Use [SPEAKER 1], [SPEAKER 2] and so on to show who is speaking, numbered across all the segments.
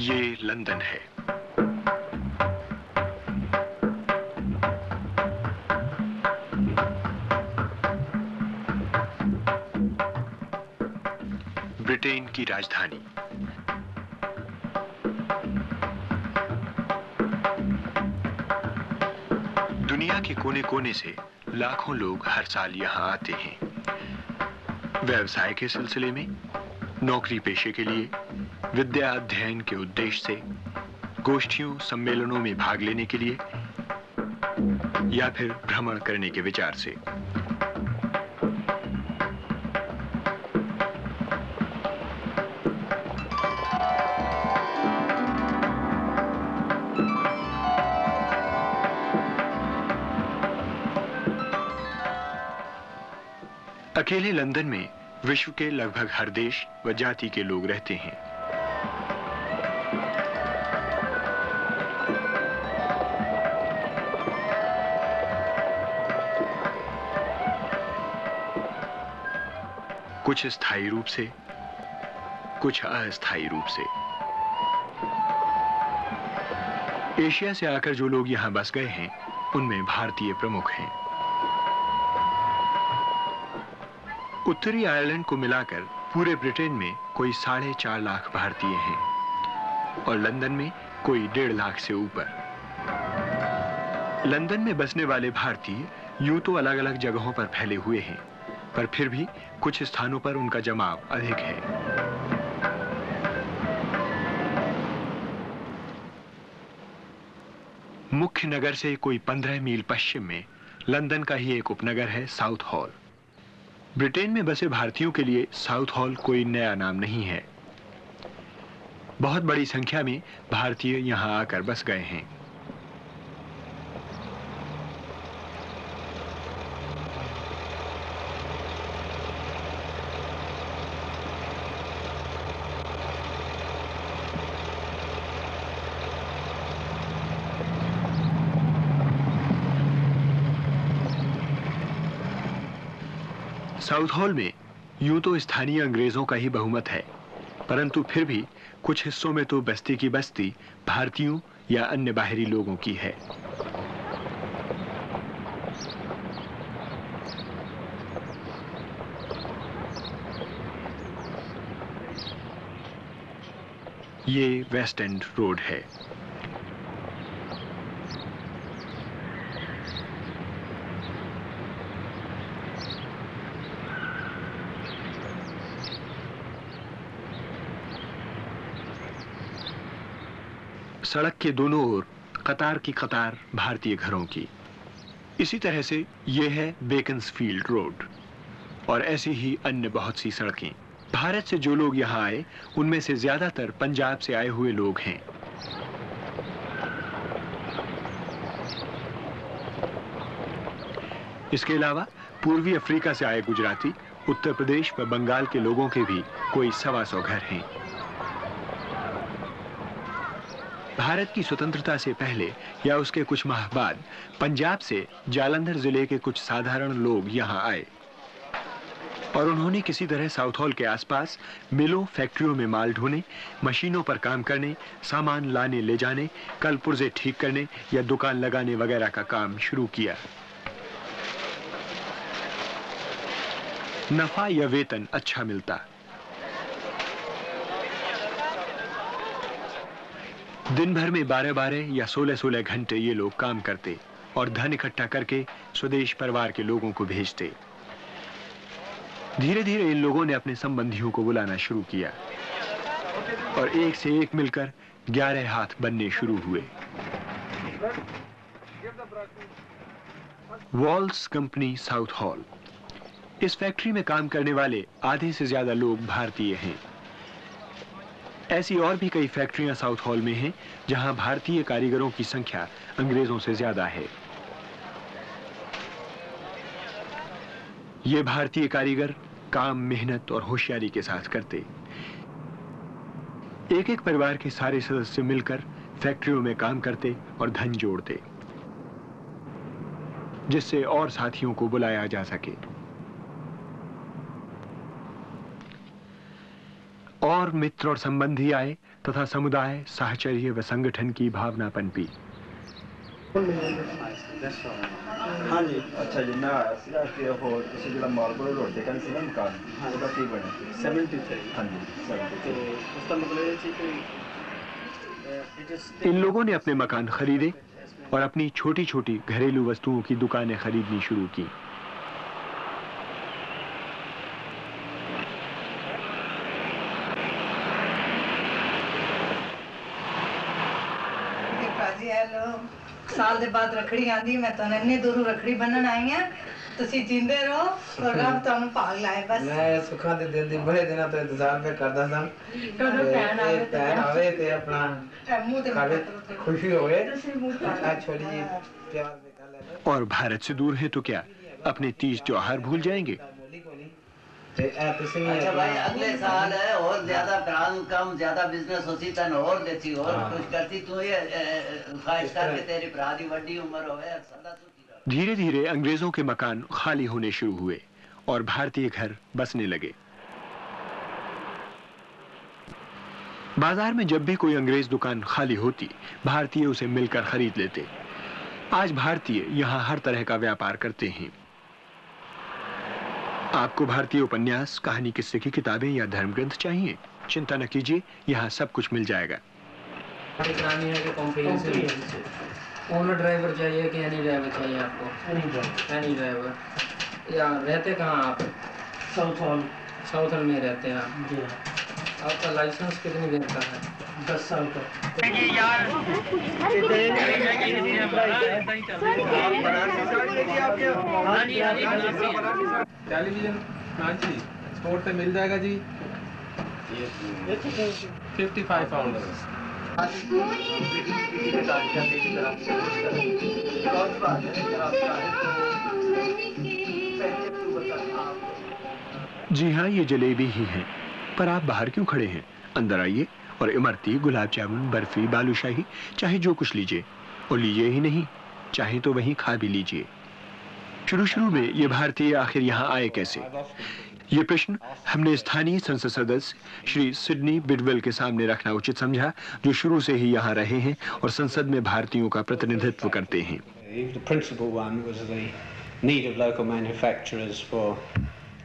[SPEAKER 1] ये लंदन है। ब्रिटेन की राजधानी। दुनिया के कोने कोने से लाखों लोग हर साल यहाँ आते हैं, व्यवसाय के सिलसिले में, नौकरी पेशे के लिए, विद्या अध्ययन के उद्देश्य से, गोष्ठियों सम्मेलनों में भाग लेने के लिए या फिर भ्रमण करने के विचार से। अकेले लंदन में विश्व के लगभग हर देश व जाति के लोग रहते हैं। कुछ स्थायी रूप से, कुछ अस्थायी रूप से। एशिया से आकर जो लोग यहां बस गए हैं, उनमें भारतीय प्रमुख हैं। उत्तरी आयरलैंड को मिलाकर पूरे ब्रिटेन में कोई 4.5 लाख भारतीय हैं और लंदन में कोई 1.5 लाख से ऊपर। लंदन में बसने वाले भारतीय यूं तो अलग अलग जगहों पर फैले हुए हैं, पर फिर भी कुछ स्थानों पर उनका जमाव अधिक है। मुख्य नगर से कोई 15 मील पश्चिम में लंदन का ही एक उपनगर है साउथ हॉल। ब्रिटेन में बसे भारतीयों के लिए साउथ हॉल कोई नया नाम नहीं है। बहुत बड़ी संख्या में भारतीय यहां आकर बस गए हैं। साउथ हॉल में यूं तो स्थानीय अंग्रेजों का ही बहुमत है, परंतु फिर भी कुछ हिस्सों में तो बस्ती की बस्ती भारतीयों या अन्य बाहरी लोगों की है। ये वेस्ट एंड रोड है। सड़क के दोनों ओर कतार की कतार भारतीय घरों की। इसी तरह से यह है बेकन्सफील्ड रोड और ऐसी ही अन्य बहुत सी सड़कें। भारत से जो लोग यहाँ आए, उनमें से ज्यादातर पंजाब से आए हुए लोग हैं। इसके अलावा पूर्वी अफ्रीका से आए गुजराती, उत्तर प्रदेश व बंगाल के लोगों के भी कोई 125 घर हैं। भारत की स्वतंत्रता से पहले या उसके कुछ माह बाद पंजाब से जालंधर जिले के कुछ साधारण लोग यहां आए और उन्होंने किसी तरह साउथ हॉल के आसपास मिलों, फैक्ट्रियों में माल ढोने, मशीनों पर काम करने, सामान लाने ले जाने, कल पुर्जे ठीक करने या दुकान लगाने वगैरह का काम शुरू किया। नफा या वेतन अच्छा मिलता। दिन भर में 12-12 या 16-16 घंटे ये लोग काम करते और धन इकट्ठा करके स्वदेश परिवार के लोगों को भेजते। धीरे धीरे इन लोगों ने अपने संबंधियों को बुलाना शुरू किया और एक से एक मिलकर 11 हाथ बनने शुरू हुए। Walls company south hall. इस फैक्ट्री में काम करने वाले आधे से ज्यादा लोग भारतीय हैं। ऐसी और भी कई फैक्ट्रियां साउथ हॉल में हैं, जहां भारतीय कारीगरों की संख्या अंग्रेजों से ज्यादा है। ये भारतीय कारीगर काम मेहनत और होशियारी के साथ करते। एक एक परिवार के सारे सदस्य मिलकर फैक्ट्रियों में काम करते और धन जोड़ते, जिससे और साथियों को बुलाया जा सके। और मित्र और संबंधी आए तथा समुदाय, साहचर्य व संगठन की भावना पनपी।
[SPEAKER 2] हाँ जी, अच्छा जी, मैं आया सीगा कि हो तुसी जिला मालपुर रोड ते कन सीगा मकान ਉਹਦਾ ਕੀ ਬਣਿਆ
[SPEAKER 3] 73
[SPEAKER 2] हाँ जी 73
[SPEAKER 3] तो उसका मतलब ये थी कि
[SPEAKER 1] इन लोगों ने अपने मकान खरीदे और अपनी छोटी छोटी घरेलू वस्तुओं की दुकानें खरीदनी शुरू की।
[SPEAKER 4] साल के बाद रखड़ी आंदी, मैं तो इन्नी दूर रखड़ी बनन आई हां, तुसी जींदे रहो और रब तुहानू भाग लाए। बस
[SPEAKER 3] मैं सुखा दे दिल दी बड़े दिनों तो इंतजार पे करदा सा
[SPEAKER 4] कदों भैन
[SPEAKER 3] आवे ते अपना
[SPEAKER 4] मुंह ते
[SPEAKER 3] खावे खुशी होवे आ छोड़ी जी प्यार से कर ले।
[SPEAKER 1] और भारत से दूर हैं तो क्या अपने तीज त्योहार भूल जाएंगे?
[SPEAKER 5] अच्छा भाई, अगले साल है और ज्यादा कम ज्यादा बिजनेस होती तन और देती और कुछ करती तू ये ख्वाहिश कर के तेरी भरा दी बड़ी उम्र होवे सदा सुखी।
[SPEAKER 1] धीरे धीरे अंग्रेजों के मकान खाली होने शुरू हुए और भारतीय घर बसने लगे। बाजार में जब भी कोई अंग्रेज दुकान खाली होती, भारतीय उसे मिलकर खरीद लेते। आज भारतीय यहाँ हर तरह का व्यापार करते हैं। आपको भारतीय उपन्यास, कहानी, किस्से की किताबें या धर्म ग्रंथ चाहिए? चिंता न कीजिए, यहाँ सब कुछ मिल जाएगा।
[SPEAKER 3] ओनर ड्राइवर चाहिए कि एनी ड्राइवर चाहिए आपको? Any driver. या रहते कहाँ आप? साउथ हॉल में रहते हैं आप? जी। आपका लाइसेंस कितनी देर का है? 10 साल का।
[SPEAKER 6] टेलीविजन हाँ जी स्टोर पे मिल जाएगा जी। 55 पाउंड।
[SPEAKER 1] जी हाँ, ये जलेबी ही है। पर आप बाहर क्यों खड़े हैं? अंदर आइए और इमरती, गुलाब जामुन, बर्फी, बालूशाही, चाहे जो कुछ लीजिए। और लीजिए ही नहीं, चाहे तो वहीं खा भी लीजिए। शुरू में ये भारतीय आखिर यहाँ आए कैसे? ये प्रश्न हमने स्थानीय संसद सदस्य श्री सिडनी बिडवेल के सामने रखना उचित समझा, जो शुरू से ही यहाँ रहे हैं और संसद में भारतीयों का प्रतिनिधित्व करते हैं।
[SPEAKER 7] The principal one was the need of local manufacturers for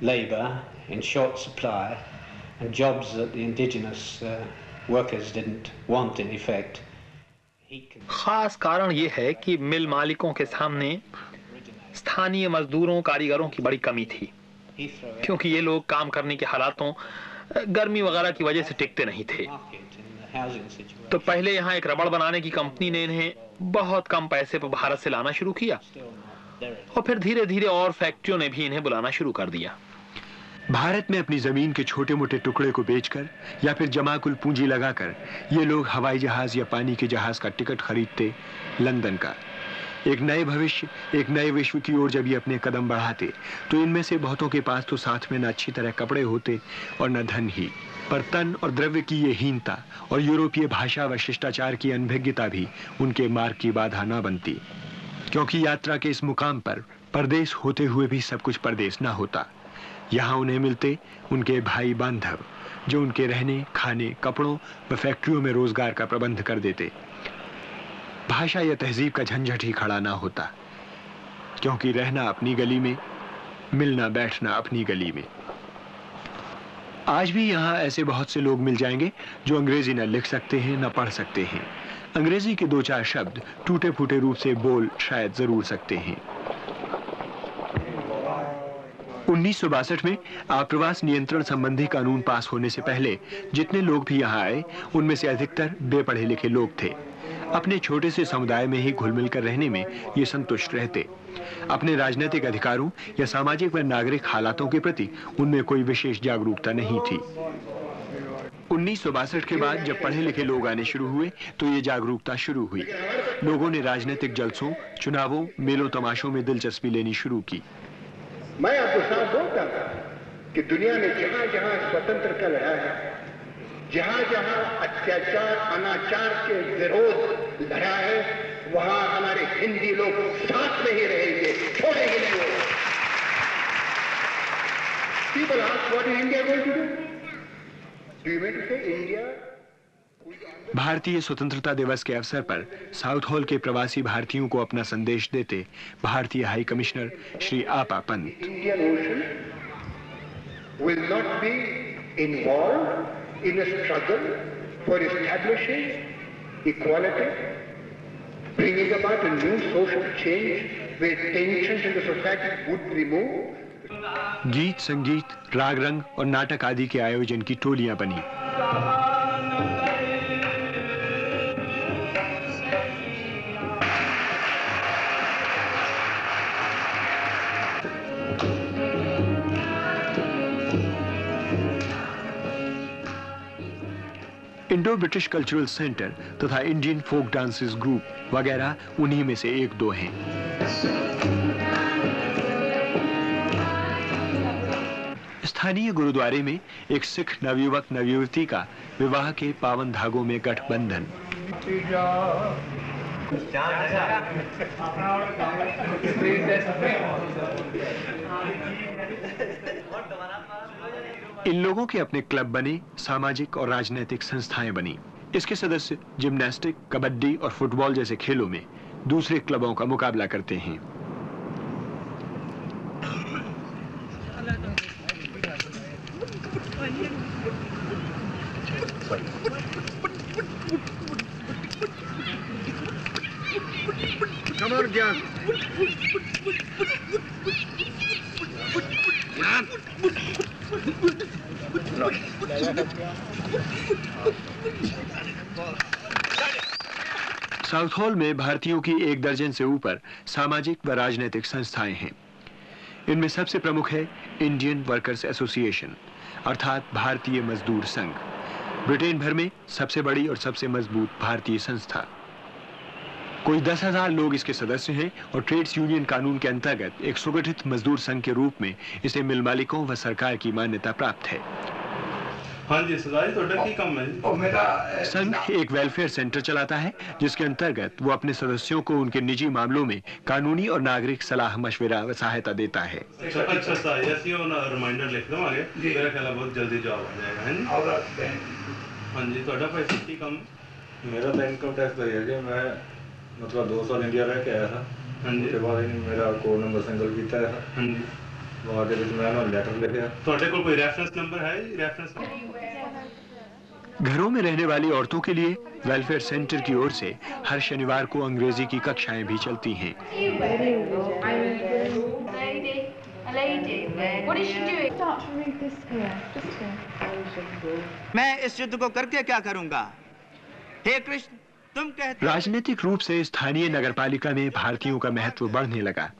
[SPEAKER 7] labour in short supply and jobs that the indigenous workers didn't want in effect.
[SPEAKER 8] खास कारण ये है कि मिल मालिकों के सामने स्थानीय मजदूरों, कारीगरों की बड़ी कमी थी, क्योंकि ये लोग काम करने के हालातों, गर्मी वगैरह की वजह से टिकते नहीं थे। तो पहले यहाँ एक रबड़ बनाने की कंपनी ने इन्हें बहुत कम पैसे पर भारत से लाना शुरू किया और फिर धीरे धीरे और फैक्ट्रियों ने भी इन्हें बुलाना शुरू कर दिया।
[SPEAKER 1] भारत में अपनी जमीन के छोटे मोटे टुकड़े को बेचकर या फिर जमाकुल पूंजी लगाकर ये लोग हवाई जहाज या पानी के जहाज का टिकट खरीदते लंदन का। एक नए भविष्य, एक नए विश्व की ओर जब ये अपने कदम बढ़ाते, तो इनमें से बहुतों के पास तो साथ में न अच्छी तरह कपड़े होते और न धन ही, पर तन और द्रव्य की ये हीनता और यूरोपीय भाषा व शिष्टाचार की अनभिज्ञता भी उनके मार्ग की बाधा न बनती, क्योंकि यात्रा के इस मुकाम पर परदेश होते हुए भी सब कुछ परदेश न होता। यहाँ उन्हें मिलते उनके भाई बांधव, जो उनके रहने, खाने, कपड़ों व फैक्ट्रियों में रोजगार का प्रबंध कर देते। भाषा या तहजीब का झंझट ही खड़ा ना होता, क्योंकि रहना अपनी गली में, मिलना बैठना अपनी गली में। आज भी यहाँ ऐसे बहुत से लोग मिल जाएंगे जो अंग्रेजी न लिख सकते हैं न पढ़ सकते हैं। अंग्रेजी के 2-4 शब्द टूटे फूटे रूप से बोल शायद जरूर सकते हैं। 1962 में आप्रवास नियंत्रण संबंधी कानून पास होने से पहले जितने लोग भी यहाँ आए, उनमें से अधिकतर बेपढ़े लिखे लोग थे। अपने छोटे से समुदाय में ही घुल मिल कर रहने में ये संतुष्ट रहते। अपने राजनीतिक अधिकारों या सामाजिक व नागरिक हालातों के प्रति उनमें कोई विशेष जागरूकता नहीं थी। 1962 के बाद जब पढ़े लिखे लोग आने शुरू हुए, तो ये जागरूकता शुरू हुई। लोगों ने राजनीतिक जलसों, चुनावों, मेलों तमाशों में दिलचस्पी लेनी शुरू की।
[SPEAKER 9] मैं आपको साफ बोलता हूं कि दुनिया में जहां जहां स्वतंत्रता लड़ा है, जहां जहां अत्याचार, अनाचार के विरोध लड़ा है, वहां हमारे हिंदी लोग साथ में ही रहेंगे, छोड़ेंगे नहीं वो। People ask what is India going to do?
[SPEAKER 1] भारतीय स्वतंत्रता दिवस के अवसर पर साउथ हॉल के प्रवासी भारतीयों को अपना संदेश देते भारतीय हाई कमिश्नर श्री आपा Pant.
[SPEAKER 9] will not be involved in a struggle for establishing equality, bringing about a new social change where tensions in the society would be removed.
[SPEAKER 1] गीत, संगीत, राग रंग और नाटक आदि के आयोजन की टोलियां बनी। इंडो ब्रिटिश कल्चरल सेंटर तथा इंडियन फोक डांसेस ग्रुप वगैरह उन्हीं में से एक दो हैं। स्थानीय गुरुद्वारे में एक सिख नवयुवक नवयुवती का विवाह के पावन धागों में गठबंधन। इन लोगों के अपने क्लब बने, सामाजिक और राजनीतिक संस्थाएं बनी। इसके सदस्य जिम्नास्टिक, कबड्डी और फुटबॉल जैसे खेलों में दूसरे क्लबों का मुकाबला करते हैं। साउथ हॉल में भारतीयों की 1 दर्जन से ऊपर सामाजिक व राजनीतिक संस्थाएं हैं। इनमें सबसे प्रमुख है इंडियन वर्कर्स एसोसिएशन अर्थात भारतीय मजदूर संघ, ब्रिटेन भर में सबसे बड़ी और सबसे मजबूत भारतीय संस्था। कोई 10,000 लोग इसके सदस्य हैं और ट्रेड्स यूनियन कानून के अंतर्गत एक सुगठित मजदूर संघ के रूप में इसे मिल मालिकों व सरकार की मान्यता प्राप्त है।
[SPEAKER 10] हाँ जी सरदार जी, तो की कम है।
[SPEAKER 1] संघ एक वेलफेयर सेंटर चलाता है जिसके अंतर्गत वो अपने सदस्यों को उनके निजी मामलों में कानूनी और नागरिक सलाह मशविरा व सहायता देता है।
[SPEAKER 10] अच्छा रिमाइंडर लिख दो आगे, मेरा ख्याल बहुत जल्दी जॉब आ जाएगा है। हाँ जी, तो पैसा की कम?
[SPEAKER 2] मेरा तो इनकम टैक्स का है, मैं मतलब 2 साल इंडिया रह के आया था।
[SPEAKER 10] हाँ जी,
[SPEAKER 2] उसके बाद मेरा कोड नंबर सिंगल किया है।
[SPEAKER 10] हाँ जी,
[SPEAKER 2] वहाँ के मैं लेटर लिखा।
[SPEAKER 10] ਤੁਹਾਡੇ ਕੋਲ कोई रेफरेंस नंबर है? रेफरेंस
[SPEAKER 1] घरों में रहने वाली औरतों के लिए वेलफेयर सेंटर की ओर से हर शनिवार को अंग्रेजी की कक्षाएं भी चलती हैं।
[SPEAKER 11] मैं इस युद्ध को करके क्या करूंगा? हे कृष्ण, तुम कहते।
[SPEAKER 1] राजनीतिक रूप से स्थानीय नगरपालिका में भारतीयों का महत्व बढ़ने लगा।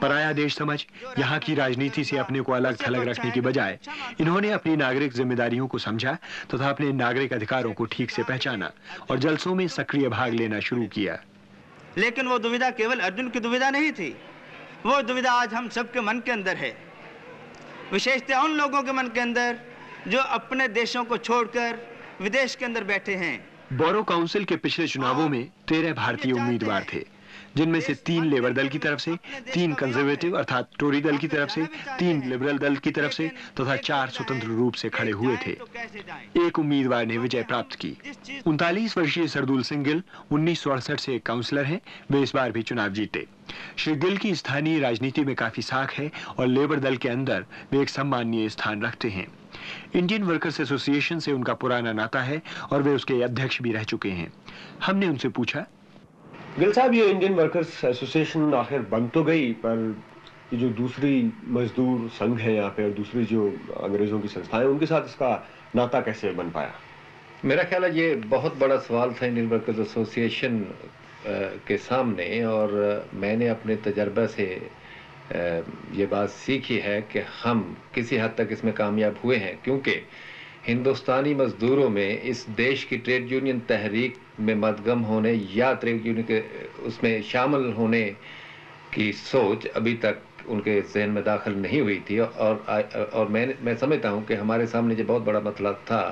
[SPEAKER 1] पराया देश समझ यहाँ की राजनीति से अपने को अलग थलग रखने की बजाय इन्होंने अपनी नागरिक जिम्मेदारियों को समझा तथा अपने नागरिक अधिकारों को ठीक से पहचाना और जलसों में सक्रिय भाग लेना शुरू किया।
[SPEAKER 11] लेकिन वो दुविधा केवल अर्जुन की दुविधा नहीं थी, वो दुविधा आज हम सबके मन के अंदर है, विशेषतः उन लोगों के मन के अंदर जो अपने देशों को छोड़कर विदेश के अंदर बैठे हैं।
[SPEAKER 1] बोरो काउंसिल के पिछले चुनावों में 13 भारतीय उम्मीदवार थे, जिनमें से 3 लेबर दल की तरफ से, 3 कंजर्वेटिव अर्थात टोरी दल की तरफ से, 3 लिबरल दल की तरफ से तथा 4 स्वतंत्र रूप से खड़े हुए थे। एक उम्मीदवार ने विजय प्राप्त की। 39 वर्षीय सरदूल सिंह गिल 1968 से एक काउंसलर हैं। वे इस बार भी चुनाव जीते। श्री गिल की स्थानीय राजनीति में काफी साख है और लेबर दल के अंदर वे एक सम्माननीय स्थान रखते हैं। इंडियन वर्कर्स एसोसिएशन से उनका पुराना नाता है और वे उसके अध्यक्ष भी रह चुके हैं। हमने उनसे पूछा,
[SPEAKER 12] गिल साहब, ये इंडियन वर्कर्स एसोसिएशन आखिर बन तो गई, पर ये जो दूसरी मजदूर संघ है यहाँ पे और दूसरी जो अंग्रेजों की संस्थाएं, उनके साथ इसका नाता कैसे बन पाया?
[SPEAKER 13] मेरा ख्याल है ये बहुत बड़ा सवाल था इंडियन वर्कर्स एसोसिएशन के सामने, और मैंने अपने तजर्बा से ये बात सीखी है कि हम किसी हद तक इसमें कामयाब हुए हैं, क्योंकि हिंदुस्तानी मजदूरों में इस देश की ट्रेड यूनियन तहरीक में मदगम होने या ट्रेड यूनियन के उसमें शामिल होने की सोच अभी तक उनके जहन में दाखिल नहीं हुई थी। और मैं समझता हूँ कि हमारे सामने जो बहुत बड़ा मतलब था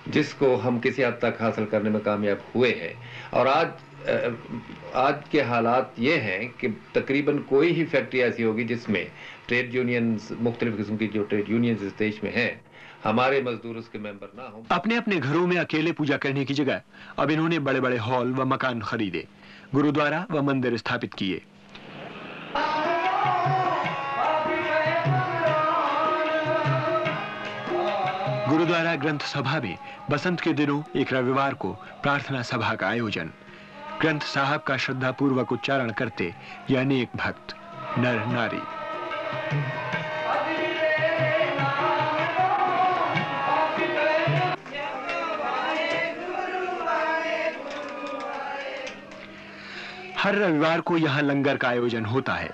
[SPEAKER 13] जिसको हम किसी हद तक हासिल करने में कामयाब हुए हैं। और आज आज के हालात ये हैं कि तकरीबन कोई ही फैक्ट्री ऐसी होगी जिसमें ट्रेड यूनियंस, मुख्तलिफ किस्म की जो ट्रेड यूनियंस इस देश में हैं, हमारे मजदूर उसके मेंबर ना हो।
[SPEAKER 1] अपने अपने घरों में अकेले पूजा करने की जगह अब इन्होंने बड़े बड़े हॉल व मकान खरीदे, गुरुद्वारा व मंदिर स्थापित किए। गुरुद्वारा ग्रंथ सभा में बसंत के दिनों एक रविवार को प्रार्थना सभा का आयोजन। ग्रंथ साहब का श्रद्धा पूर्वक उच्चारण करते ये अनेक भक्त, नर नारी। हर रविवार को यहाँ लंगर का आयोजन होता है।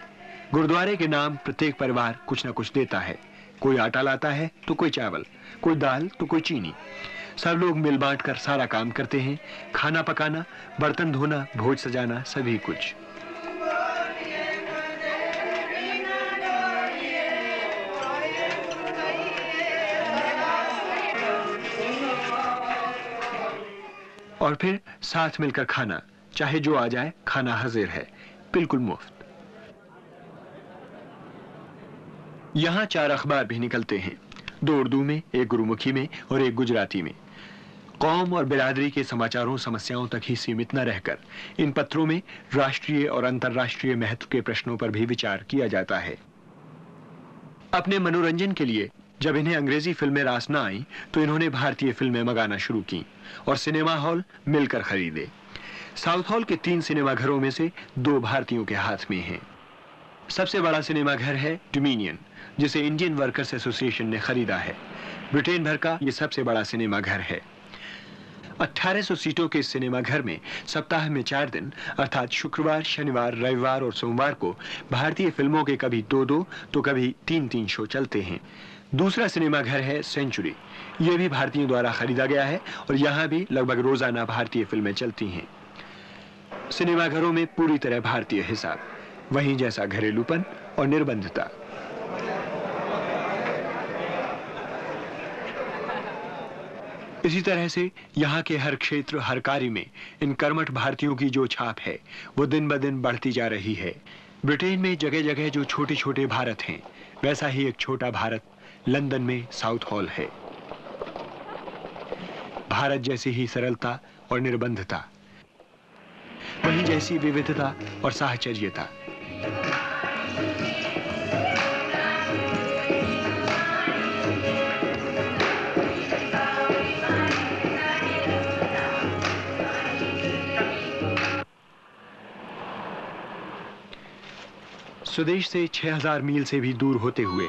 [SPEAKER 1] गुरुद्वारे के नाम प्रत्येक परिवार कुछ न कुछ देता है। कोई आटा लाता है तो कोई चावल, कोई दाल तो कोई चीनी। सब लोग मिल बांट कर सारा काम करते हैं, खाना पकाना, बर्तन धोना, भोज सजाना, सभी कुछ। और फिर साथ मिलकर खाना, चाहे जो आ जाए, खाना हाजिर है, बिल्कुल मुफ्त। यहाँ 4 अखबार भी निकलते हैं, 2 उर्दू में, 1 गुरुमुखी में और 1 गुजराती में। कौम और बिरादरी के समाचारों समस्याओं तक ही सीमित न रहकर इन पत्रों में राष्ट्रीय और अंतर्राष्ट्रीय महत्व के प्रश्नों पर भी विचार किया जाता है। अपने मनोरंजन के लिए जब इन्हें अंग्रेजी फिल्में रास न आई तो इन्होंने भारतीय फिल्में मंगाना शुरू की और सिनेमा हॉल मिलकर खरीदे। साउथ हॉल के 3 सिनेमा घरों में से 2 भारतीयों के हाथ में हैं। सबसे बड़ा सिनेमा घर है डोमिनियन, जिसे इंडियन वर्कर्स एसोसिएशन ने खरीदा है। ब्रिटेन भर का यह सबसे बड़ा सिनेमा घर है। 1800 सीटों के इस सिनेमा घर में सप्ताह में 4 दिन अर्थात शुक्रवार, शनिवार, रविवार और सोमवार को भारतीय फिल्मों के कभी 2-2 तो कभी 3-3 शो चलते हैं। दूसरा सिनेमा घर है सेंचुरी, यह भी भारतीयों द्वारा खरीदा गया है और यहाँ भी लगभग रोजाना भारतीय फिल्में चलती हैं। सिनेमा घरों में पूरी तरह भारतीय हिसाब, वहीं जैसा घरेलूपन और निर्बंधता। इसी तरह से यहाँ के हर क्षेत्र, हर कार्य में इन कर्मठ भारतीयों की जो छाप है वो दिन ब दिन बढ़ती जा रही है। ब्रिटेन में जगह जगह जो छोटे छोटे भारत हैं, वैसा ही एक छोटा भारत लंदन में साउथ हॉल है। भारत जैसी ही सरलता और निर्बंधता, वहीं जैसी विविधता और साहचर्यता। स्वदेश से 6000 मील से भी दूर होते हुए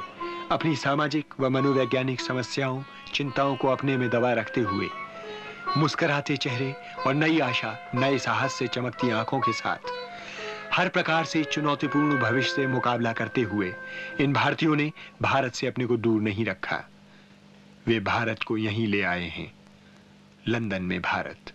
[SPEAKER 1] अपनी सामाजिक व मनोवैज्ञानिक समस्याओं, चिंताओं को अपने में दबा रखते हुए मुस्कुराते चेहरे और नई आशा, नए साहस से चमकती आंखों के साथ हर प्रकार से चुनौतीपूर्ण भविष्य से मुकाबला करते हुए इन भारतीयों ने भारत से अपने को दूर नहीं रखा। वे भारत को यहीं ले आए हैं, लंदन में भारत।